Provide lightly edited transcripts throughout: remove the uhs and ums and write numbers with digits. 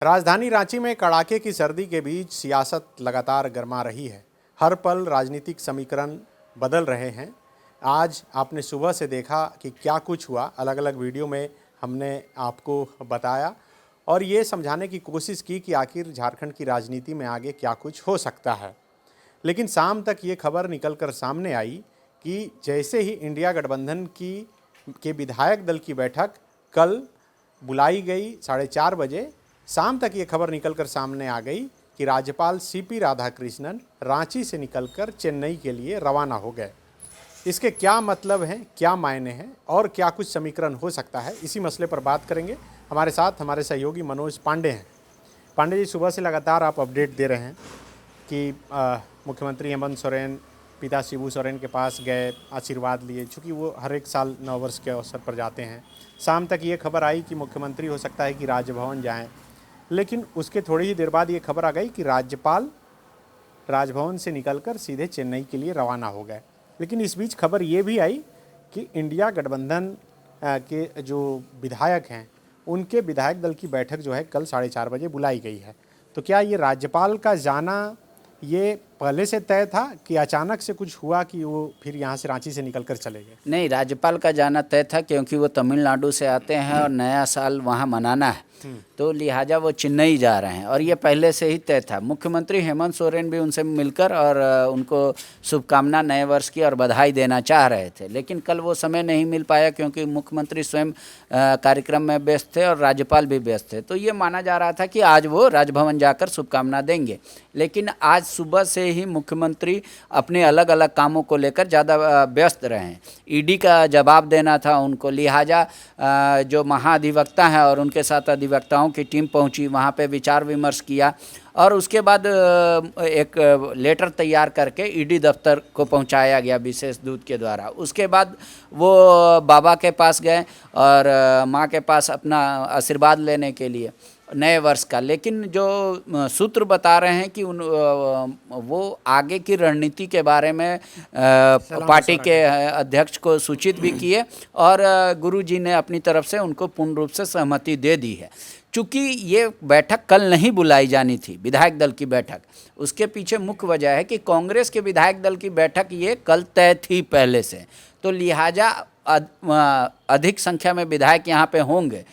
राजधानी रांची में कड़ाके की सर्दी के बीच सियासत लगातार गरमा रही है। हर पल राजनीतिक समीकरण बदल रहे हैं। आज आपने सुबह से देखा कि क्या कुछ हुआ, अलग अलग वीडियो में हमने आपको बताया और ये समझाने की कोशिश की कि आखिर झारखंड की राजनीति में आगे क्या कुछ हो सकता है। लेकिन शाम तक ये खबर निकलकर सामने आई कि जैसे ही इंडिया गठबंधन के विधायक दल की बैठक कल बुलाई गई 4:30 बजे, शाम तक ये खबर निकलकर सामने आ गई कि राज्यपाल सीपी राधाकृष्णन रांची से निकलकर चेन्नई के लिए रवाना हो गए। इसके क्या मतलब हैं, क्या मायने हैं और क्या कुछ समीकरण हो सकता है, इसी मसले पर बात करेंगे। हमारे साथ हमारे सहयोगी मनोज पांडे हैं। पांडे जी, सुबह से लगातार आप अपडेट दे रहे हैं कि मुख्यमंत्री हेमंत सोरेन पिता शिबू सोरेन के पास गए, आशीर्वाद लिए, चूँकि वो हर एक साल नववर्ष के अवसर पर जाते हैं। शाम तक ये खबर आई कि मुख्यमंत्री हो सकता है कि राजभवन जाएं, लेकिन उसके थोड़ी ही देर बाद ये खबर आ गई कि राज्यपाल राजभवन से निकलकर सीधे चेन्नई के लिए रवाना हो गए। लेकिन इस बीच खबर ये भी आई कि इंडिया गठबंधन के जो विधायक हैं उनके विधायक दल की बैठक जो है कल 4:30 बजे बुलाई गई है। तो क्या ये राज्यपाल का जाना ये पहले से तय था कि अचानक से कुछ हुआ कि वो फिर यहाँ से रांची से निकलकर चले गए? नहीं, राज्यपाल का जाना तय था क्योंकि वो तमिलनाडु से आते हैं और नया साल वहाँ मनाना है, तो लिहाजा वो चेन्नई जा रहे हैं और ये पहले से ही तय था। मुख्यमंत्री हेमंत सोरेन भी उनसे मिलकर और उनको शुभकामना नए वर्ष की और बधाई देना चाह रहे थे, लेकिन कल वो समय नहीं मिल पाया क्योंकि मुख्यमंत्री स्वयं कार्यक्रम में व्यस्त थे और राज्यपाल भी व्यस्त थे। तो ये माना जा रहा था कि आज वो राजभवन जाकर शुभकामना देंगे, लेकिन आज सुबह से ही मुख्यमंत्री अपने अलग अलग कामों को लेकर ज़्यादा व्यस्त रहे हैं। ईडी का जवाब देना था उनको, लिहाजा जो महाधिवक्ता हैं और उनके साथ अधिवक्ताओं की टीम पहुंची, वहां पे विचार विमर्श किया और उसके बाद एक लेटर तैयार करके ईडी दफ्तर को पहुंचाया गया विशेष दूत के द्वारा। उसके बाद वो बाबा के पास गए और माँ के पास अपना आशीर्वाद लेने के लिए नए वर्ष का। लेकिन जो सूत्र बता रहे हैं कि वो आगे की रणनीति के बारे में पार्टी के अध्यक्ष को सूचित भी किए और गुरुजी ने अपनी तरफ से उनको पूर्ण रूप से सहमति दे दी है। चूँकि ये बैठक कल नहीं बुलाई जानी थी, विधायक दल की बैठक, उसके पीछे मुख्य वजह है कि कांग्रेस के विधायक दल की बैठक ये कल तय थी पहले से, तो लिहाजा अधिक संख्या में विधायक यहाँ पे होंगे,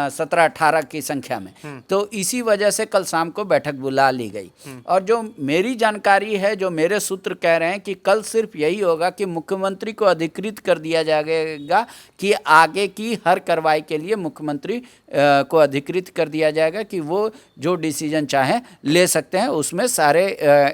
17-18 की संख्या में, तो इसी वजह से कल शाम को बैठक बुला ली गई। और जो मेरी जानकारी है, जो मेरे सूत्र कह रहे हैं कि कल सिर्फ यही होगा कि मुख्यमंत्री को अधिकृत कर दिया जाएगा कि आगे की हर कार्रवाई के लिए मुख्यमंत्री को अधिकृत कर दिया जाएगा कि वो जो डिसीजन चाहें ले सकते हैं। उसमें सारे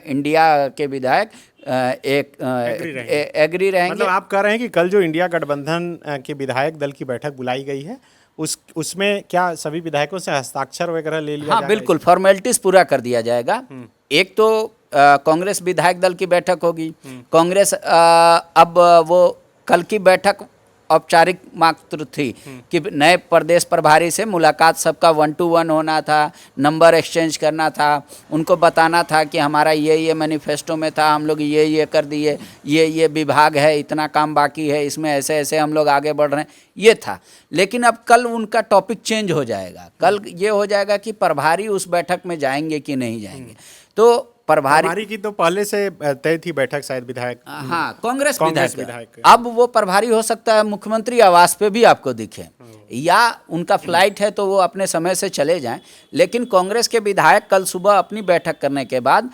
इंडिया के विधायक एग्री रहेंगे। मतलब आप कह रहे हैं कि कल जो इंडिया गठबंधन के विधायक दल की बैठक बुलाई गई है उसमें क्या सभी विधायकों से हस्ताक्षर वगैरह ले लिया? हाँ, बिल्कुल, फॉर्मेलिटीज पूरा कर दिया जाएगा। एक तो कांग्रेस विधायक दल की बैठक होगी। कांग्रेस अब वो कल की बैठक औपचारिक मात्र थी कि नए प्रदेश प्रभारी से मुलाकात, सबका 1-to-1 होना था, नंबर एक्सचेंज करना था, उनको बताना था कि हमारा ये मैनिफेस्टो में था, हम लोग ये कर दिए, ये विभाग है, इतना काम बाकी है, इसमें ऐसे ऐसे हम लोग आगे बढ़ रहे हैं, ये था। लेकिन अब कल उनका टॉपिक चेंज हो जाएगा। कल ये हो जाएगा कि प्रभारी उस बैठक में जाएंगे कि नहीं जाएंगे। तो प्रभारी की तो पहले से तय थी बैठक, शायद विधायक, हाँ, कांग्रेस विधायक। अब वो प्रभारी हो सकता है मुख्यमंत्री आवास पे भी आपको दिखे, या उनका फ्लाइट है तो वो अपने समय से चले जाएं। लेकिन कांग्रेस के विधायक कल सुबह अपनी बैठक करने के बाद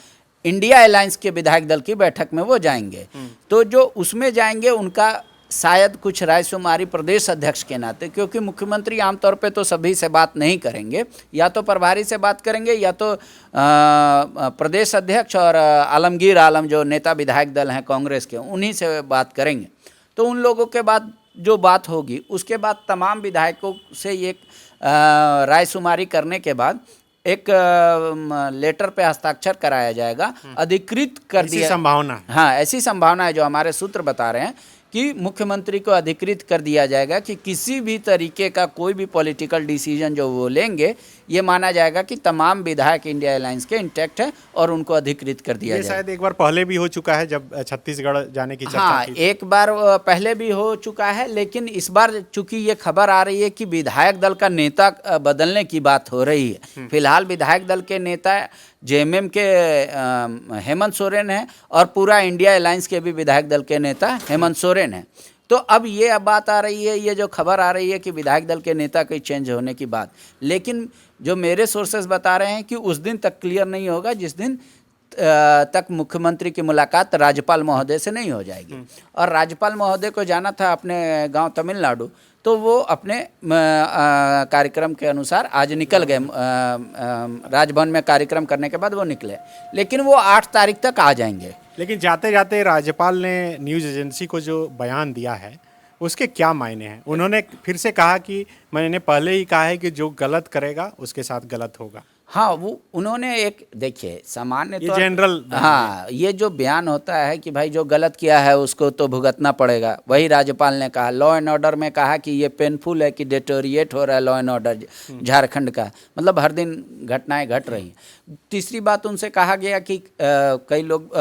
इंडिया अलायंस के विधायक दल की बैठक में वो जाएंगे। तो जो उसमें जाएंगे उनका शायद कुछ रायशुमारी प्रदेश अध्यक्ष के नाते, क्योंकि मुख्यमंत्री आमतौर पे तो सभी से बात नहीं करेंगे, या तो प्रभारी से बात करेंगे या तो प्रदेश अध्यक्ष और आलमगीर आलम जो नेता विधायक दल हैं कांग्रेस के, उन्हीं से बात करेंगे। तो उन लोगों के बाद जो बात होगी उसके बाद तमाम विधायकों से एक रायशुमारी करने के बाद एक लेटर पे हस्ताक्षर कराया जाएगा, अधिकृत कर दिया। संभावना, हाँ, ऐसी संभावना है, जो हमारे सूत्र बता रहे हैं कि मुख्यमंत्री को अधिकृत कर दिया जाएगा कि किसी भी तरीके का कोई भी पॉलिटिकल डिसीजन जो वो लेंगे ये माना जाएगा कि तमाम विधायक इंडिया अलायंस के इंटैक्ट है और उनको अधिकृत कर दिया ये जाएगा। शायद एक बार पहले भी हो चुका है जब छत्तीसगढ़ जाने की चर्चा हाँ, थी। एक बार पहले भी हो चुका है, लेकिन इस बार चूंकि ये खबर आ रही है कि विधायक दल का नेता बदलने की बात हो रही है। फिलहाल विधायक दल के नेता जेएमएम के हेमंत सोरेन है और पूरा इंडिया अलायंस के भी विधायक दल के नेता हेमंत सोरेन है। तो अब बात आ रही है, ये जो खबर आ रही है कि विधायक दल के नेता कोई चेंज होने की बात, लेकिन जो मेरे सोर्सेज बता रहे हैं कि उस दिन तक क्लियर नहीं होगा जिस दिन तक मुख्यमंत्री की मुलाकात राज्यपाल महोदय से नहीं हो जाएगी। और राज्यपाल महोदय को जाना था अपने गांव तमिलनाडु, तो वो अपने कार्यक्रम के अनुसार आज निकल गए। राजभवन में कार्यक्रम करने के बाद वो निकले, लेकिन वो 8 तारीख तक आ जाएंगे। लेकिन जाते जाते राज्यपाल ने न्यूज़ एजेंसी को जो बयान दिया है उसके क्या मायने हैं? उन्होंने फिर से कहा कि मैंने पहले ही कहा है कि जो गलत करेगा उसके साथ गलत होगा। हाँ, वो उन्होंने एक, देखिए सामान्य ये जनरल, हाँ, ये जो बयान होता है कि भाई जो गलत किया है उसको तो भुगतना पड़ेगा, वही राज्यपाल ने कहा। लॉ एंड ऑर्डर में कहा कि ये पेनफुल है कि डिटोरिएट हो रहा है लॉ एंड ऑर्डर झारखंड का, मतलब हर दिन घटनाएं घट रही हैं। तीसरी बात उनसे कहा गया कि कई लोग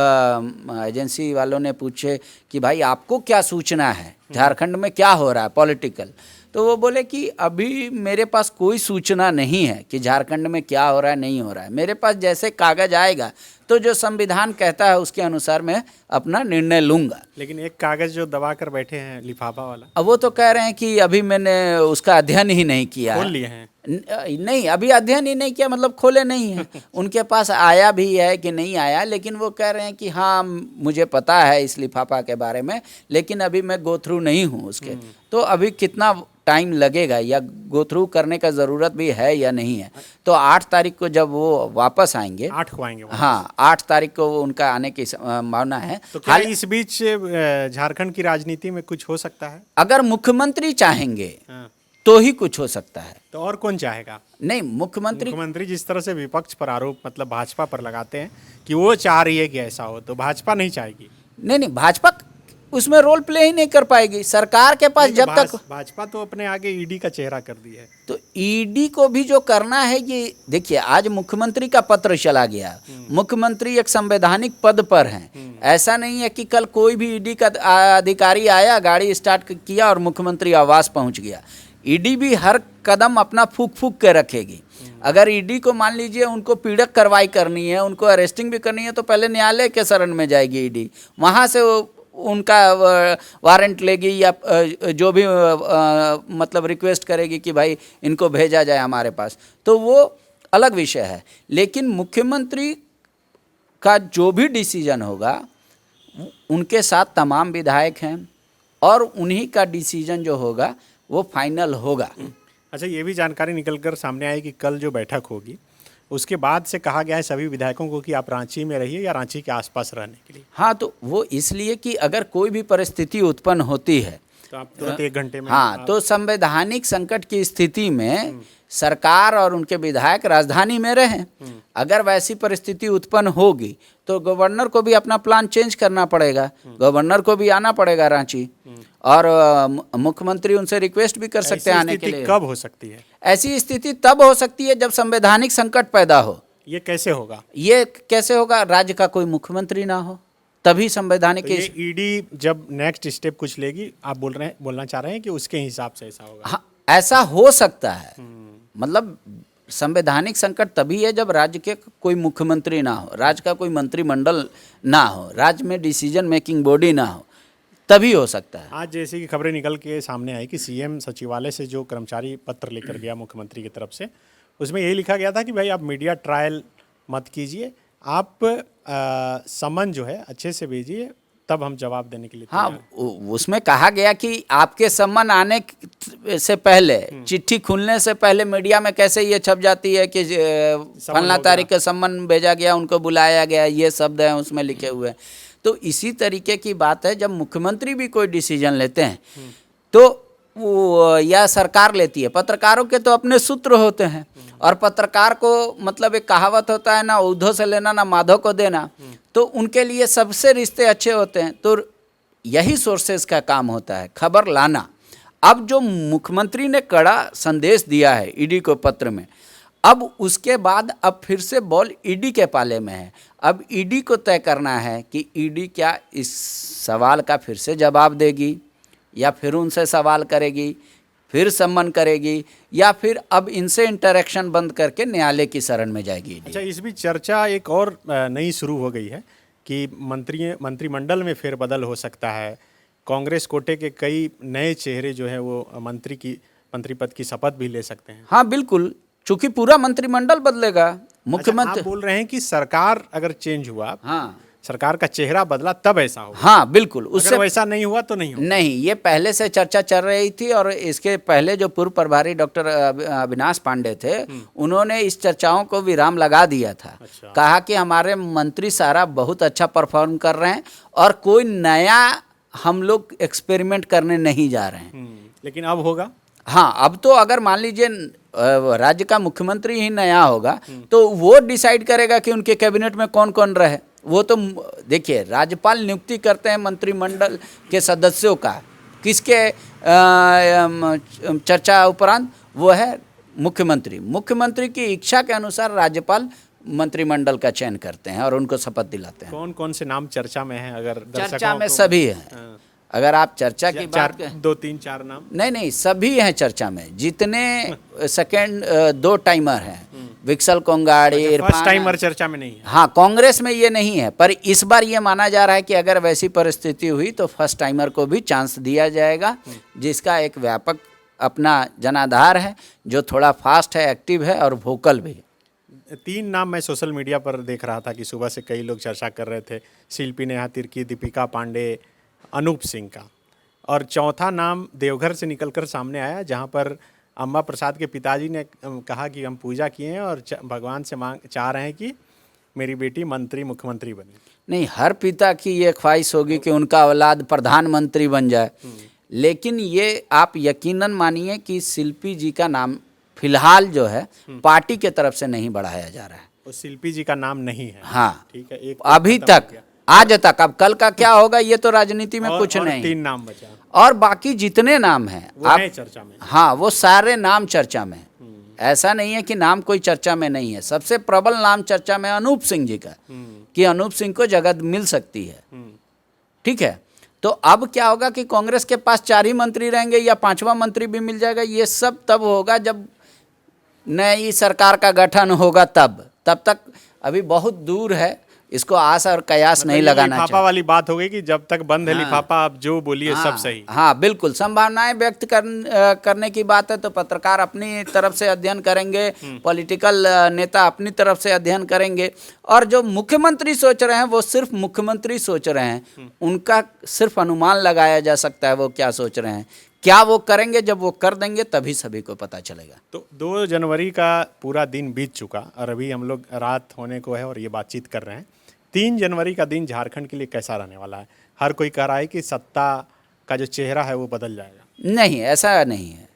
एजेंसी वालों ने पूछे कि भाई आपको क्या सूचना है, झारखंड में क्या हो रहा है पॉलिटिकल, तो वो बोले कि अभी मेरे पास कोई सूचना नहीं है कि झारखंड में क्या हो रहा है नहीं हो रहा है। मेरे पास जैसे कागज आएगा तो जो संविधान कहता है उसके अनुसार मैं अपना निर्णय लूँगा। लेकिन एक कागज जो दबा कर बैठे हैं लिफाफा वाला, अब वो तो कह रहे हैं कि अभी मैंने उसका अध्ययन ही नहीं किया, खोल लिए हैं। नहीं, अभी अध्ययन ही नहीं किया, मतलब खोले नहीं है। उनके पास आया भी है कि नहीं आया, लेकिन वो कह रहे हैं कि हाँ मुझे पता है इस लिफाफा के बारे में, लेकिन अभी मैं गो थ्रू नहीं हूँ उसके। तो अभी कितना टाइम लगेगा या गो थ्रू करने का ज़रूरत भी है या नहीं है। तो 8 तारीख को जब वो वापस आएंगे, 8 को आएंगे, हाँ 8 तारीख को उनका आने की संभावना है। तो क्या इस बीच झारखंड की राजनीति में कुछ हो सकता है? अगर मुख्यमंत्री चाहेंगे हाँ। तो ही कुछ हो सकता है। तो और कौन चाहेगा? नहीं, मुख्यमंत्री जिस तरह से विपक्ष पर आरोप मतलब भाजपा पर लगाते हैं कि वो चाह रही है कि ऐसा हो, तो भाजपा नहीं चाहेगी। नहीं, भाजपा उसमें रोल प्ले ही नहीं कर पाएगी। सरकार के पास जब तक भाजपा तो अपने आगे ईडी का चेहरा कर दिया है, तो ईडी को भी जो करना है, ये देखिए आज मुख्यमंत्री का पत्र चला गया, मुख्यमंत्री एक संवैधानिक पद पर हैं। ऐसा नहीं है कि कल कोई भी ईडी का अधिकारी आया, गाड़ी स्टार्ट किया और मुख्यमंत्री आवास पहुंच गया। ईडी भी हर कदम अपना फूक फूक के रखेगी। अगर ईडी को मान लीजिए उनको पीड़क कार्रवाई करनी है, उनको अरेस्टिंग भी करनी है, तो पहले न्यायालय के शरण में जाएगी ईडी, वहाँ से उनका वारंट लेगी या जो भी मतलब रिक्वेस्ट करेगी कि भाई इनको भेजा जाए हमारे पास, तो वो अलग विषय है। लेकिन मुख्यमंत्री का जो भी डिसीजन होगा उनके साथ तमाम विधायक हैं और उन्हीं का डिसीजन जो होगा वो फाइनल होगा। अच्छा, ये भी जानकारी निकलकर सामने आई कि कल जो बैठक होगी उसके बाद से कहा गया है सभी विधायकों को कि आप रांची में रहिए या रांची के आसपास रहने के लिए। हाँ, तो वो इसलिए कि अगर कोई भी परिस्थिति उत्पन्न होती है तो आप तुरंत 1 घंटे में, हाँ, तो संवैधानिक संकट की स्थिति में सरकार और उनके विधायक राजधानी में रहें। अगर वैसी परिस्थिति उत्पन्न होगी तो गवर्नर को भी अपना प्लान चेंज करना पड़ेगा, गवर्नर को भी आना पड़ेगा रांची, और मुख्यमंत्री उनसे रिक्वेस्ट भी कर सकते हैं आने के लिए। कब हो सकती है ऐसी स्थिति? तब हो सकती है जब संवैधानिक संकट पैदा हो। ये कैसे होगा? ये कैसे होगा? राज्य का कोई मुख्यमंत्री ना हो, तभी संवैधानिक तो ये ईडी जब नेक्स्ट स्टेप कुछ लेगी, आप बोलना चाह रहे हैं कि उसके हिसाब से ऐसा होगा? हाँ, ऐसा हो सकता है। मतलब संवैधानिक संकट तभी है जब राज्य के कोई मुख्यमंत्री ना हो, राज्य का कोई मंत्रिमंडल ना हो, राज्य में डिसीजन मेकिंग बॉडी ना हो, तभी हो सकता है। आज जैसे कि खबरें निकल के सामने आई कि सीएम सचिवालय से जो कर्मचारी पत्र लेकर गया मुख्यमंत्री की तरफ से, उसमें यही लिखा गया था कि भाई आप मीडिया ट्रायल मत कीजिए, आप समन जो है अच्छे से भेजिए, तब हम जवाब देने के लिए। हाँ, उसमें कहा गया कि आपके सम्मन आने से पहले, चिट्ठी खुलने से पहले मीडिया में कैसे ये छप जाती है कि फलना तारीख का सम्मन भेजा गया, उनको बुलाया गया, ये शब्द हैं उसमें लिखे हुए। तो इसी तरीके की बात है, जब मुख्यमंत्री भी कोई डिसीजन लेते हैं तो वो या सरकार लेती है, पत्रकारों के तो अपने सूत्र होते हैं, और पत्रकार को मतलब एक कहावत होता है ना, उद्धव से लेना ना माधव को देना, तो उनके लिए सबसे रिश्ते अच्छे होते हैं। तो यही सोर्सेज का काम होता है, खबर लाना। अब जो मुख्यमंत्री ने कड़ा संदेश दिया है ईडी को पत्र में, अब उसके बाद अब फिर से बॉल ईडी के पाले में है। अब ईडी को तय करना है कि ईडी क्या इस सवाल का फिर से जवाब देगी, या फिर उनसे सवाल करेगी, फिर सम्मन करेगी, या फिर अब इनसे इंटरेक्शन बंद करके न्यायालय की शरण में जाएगी ईडी। अच्छा, इस बीच चर्चा एक और नई शुरू हो गई है कि मंत्रिमंडल में फेरबदल हो सकता है। कांग्रेस कोटे के कई नए चेहरे जो हैं वो मंत्री पद की शपथ भी ले सकते हैं। हाँ बिल्कुल, चूंकि पूरा मंत्रिमंडल बदलेगा। मुख्यमंत्री आप बोल रहे हैं कि सरकार अगर चेंज हुआ, हाँ, सरकार का चेहरा बदला तब ऐसा होगा। हाँ बिल्कुल, उससे वैसा नहीं हुआ तो नहीं होगा। नहीं, ये पहले से चर्चा चल रही थी, और इसके पहले जो पूर्व प्रभारी डॉक्टर अविनाश पांडे थे, उन्होंने इस चर्चाओं को विराम लगा दिया था। अच्छा। कहा कि हमारे मंत्री सारा बहुत अच्छा परफॉर्म कर रहे हैं और कोई नया हम लोग एक्सपेरिमेंट करने नहीं जा रहे हैं। लेकिन अब होगा। हाँ, अब तो अगर मान लीजिए राज्य का मुख्यमंत्री ही नया होगा तो वो डिसाइड करेगा कि उनके कैबिनेट में कौन कौन रहे। वो तो देखिए, राज्यपाल नियुक्ति करते हैं मंत्रिमंडल के सदस्यों का, किसके चर्चा उपरांत, वो है मुख्यमंत्री की इच्छा के अनुसार राज्यपाल मंत्रिमंडल का चयन करते हैं और उनको शपथ दिलाते हैं। कौन कौन से नाम चर्चा में हैं? अगर चर्चा में सभी हैं। अगर आप चर्चा की बात करें, 2-3-4 नाम नहीं, सभी हैं चर्चा में। जितने सेकंड 2 टाइमर हैं, विक्सल कोंगाड़ी, फर्स्ट टाइमर चर्चा में नहीं है। हाँ, कांग्रेस में ये नहीं है, पर इस बार ये माना जा रहा है कि अगर वैसी परिस्थिति हुई तो फर्स्ट टाइमर को भी चांस दिया जाएगा, जिसका एक व्यापक अपना जनाधार है, जो थोड़ा फास्ट है, एक्टिव है और वोकल भी। 3 नाम मैं सोशल मीडिया पर देख रहा था कि सुबह से कई लोग चर्चा कर रहे थे। शिल्पी नेहा तिर्की, दीपिका पांडे, अनूप सिंह का, और चौथा नाम देवघर से निकलकर सामने आया, जहां पर अम्बा प्रसाद के पिताजी ने कहा कि हम पूजा किए हैं और भगवान से चाह रहे हैं कि मेरी बेटी मुख्यमंत्री बने। नहीं, हर पिता की ये ख्वाहिश होगी कि उनका औलाद प्रधानमंत्री बन जाए, लेकिन ये आप यकीनन मानिए कि शिल्पी जी का नाम फिलहाल जो है पार्टी के तरफ से नहीं बढ़ाया जा रहा है। और शिल्पी जी का नाम नहीं है। हाँ, ठीक है, एक अभी तक, आज तक। अब कल का क्या होगा ये तो राजनीति में कुछ नहीं। 3 नाम बचा, और बाकी जितने नाम हैं वो हैं चर्चा में। हाँ, वो सारे नाम चर्चा में। ऐसा नहीं है कि नाम कोई चर्चा में नहीं है। सबसे प्रबल नाम चर्चा में अनूप सिंह जी का, कि अनूप सिंह को जगह मिल सकती है। ठीक है, तो अब क्या होगा कि कांग्रेस के पास 4 ही मंत्री रहेंगे या 5वां मंत्री भी मिल जाएगा। ये सब तब होगा जब नई सरकार का गठन होगा, तब तक अभी बहुत दूर है। इसको आस और कयास नहीं लगाना चाहिए। लिफाफा वाली बात हो गई कि जब तक बंद है लिफाफा, आप जो बोलिए सब सही। हाँ बिल्कुल, संभावनाएं व्यक्त करने की बात है तो पत्रकार अपनी तरफ से अध्ययन करेंगे, पॉलिटिकल नेता अपनी तरफ से अध्ययन करेंगे, और जो मुख्यमंत्री सोच रहे हैं वो सिर्फ मुख्यमंत्री सोच रहे हैं। उनका सिर्फ अनुमान लगाया जा सकता है वो क्या सोच रहे हैं। क्या वो करेंगे, जब वो कर देंगे तभी सभी को पता चलेगा। तो 2 जनवरी का पूरा दिन बीत चुका और अभी हम लोग रात होने को है और ये बातचीत कर रहे हैं। 3 जनवरी का दिन झारखंड के लिए कैसा रहने वाला है? हर कोई कह रहा है कि सत्ता का जो चेहरा है वो बदल जाएगा। नहीं, ऐसा नहीं है।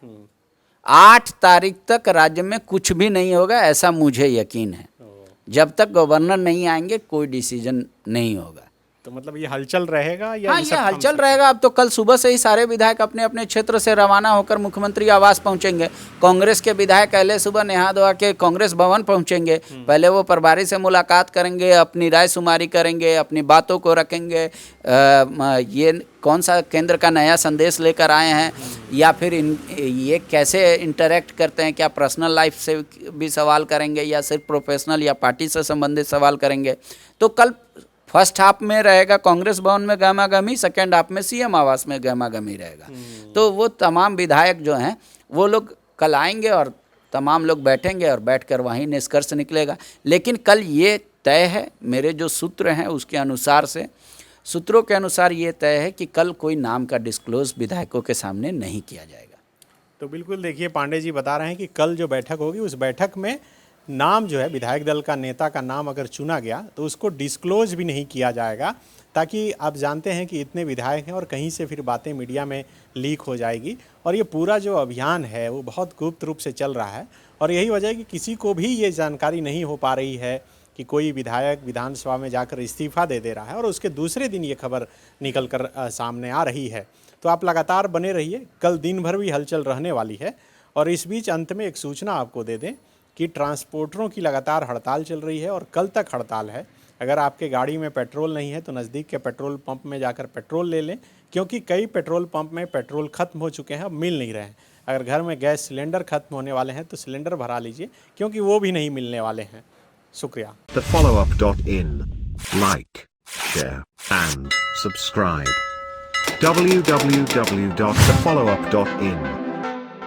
8 तारीख तक राज्य में कुछ भी नहीं होगा, ऐसा मुझे यकीन है। जब तक गवर्नर नहीं आएंगे कोई डिसीजन नहीं होगा। तो मतलब ये हलचल रहेगा या? हाँ, ये हलचल रहेगा। अब तो कल सुबह से ही सारे विधायक अपने अपने क्षेत्र से रवाना होकर मुख्यमंत्री आवास पहुंचेंगे। कांग्रेस के विधायक पहले सुबह नहा धोआ के कांग्रेस भवन पहुंचेंगे। पहले वो प्रभारी से मुलाकात करेंगे, अपनी राय शुमारी करेंगे, अपनी बातों को रखेंगे। ये कौन सा केंद्र का नया संदेश लेकर आए हैं, या फिर ये कैसे इंटरेक्ट करते हैं, क्या पर्सनल लाइफ से भी सवाल करेंगे या सिर्फ प्रोफेशनल या पार्टी से संबंधित सवाल करेंगे। तो कल फर्स्ट हाफ में रहेगा कांग्रेस भवन में गहमागहमी, सेकेंड हाफ में सीएम आवास में गहमागहमी रहेगा। तो वो तमाम विधायक जो हैं वो लोग कल आएंगे और तमाम लोग बैठेंगे और बैठकर वहीं निष्कर्ष निकलेगा। लेकिन कल ये तय है, मेरे जो सूत्र हैं उसके अनुसार से, सूत्रों के अनुसार ये तय है कि कल कोई नाम का डिस्क्लोज विधायकों के सामने नहीं किया जाएगा। तो बिल्कुल देखिए, पांडे जी बता रहे हैं कि कल जो बैठक होगी उस बैठक में नाम जो है विधायक दल का नेता का नाम अगर चुना गया तो उसको डिस्क्लोज भी नहीं किया जाएगा, ताकि आप जानते हैं कि इतने विधायक हैं और कहीं से फिर बातें मीडिया में लीक हो जाएगी। और ये पूरा जो अभियान है वो बहुत गुप्त रूप से चल रहा है और यही वजह है कि किसी को भी ये जानकारी नहीं हो पा रही है कि कोई विधायक विधानसभा में जाकर इस्तीफा दे रहा है और उसके दूसरे दिन ये खबर निकल कर सामने आ रही है। तो आप लगातार बने रहिए, कल दिन भर भी हलचल रहने वाली है। और इस बीच अंत में एक सूचना आपको दे दें कि ट्रांसपोर्टरों की लगातार हड़ताल चल रही है और कल तक हड़ताल है। अगर आपके गाड़ी में पेट्रोल नहीं है तो नज़दीक के पेट्रोल पंप में जाकर पेट्रोल ले लें, क्योंकि कई पेट्रोल पंप में पेट्रोल ख़त्म हो चुके हैं, अब मिल नहीं रहे हैं। अगर घर में गैस सिलेंडर ख़त्म होने वाले हैं तो सिलेंडर भरा लीजिए, क्योंकि वो भी नहीं मिलने वाले हैं। शुक्रिया। TheFollowUp.in. Like, share, and subscribe. www.thefollowup.in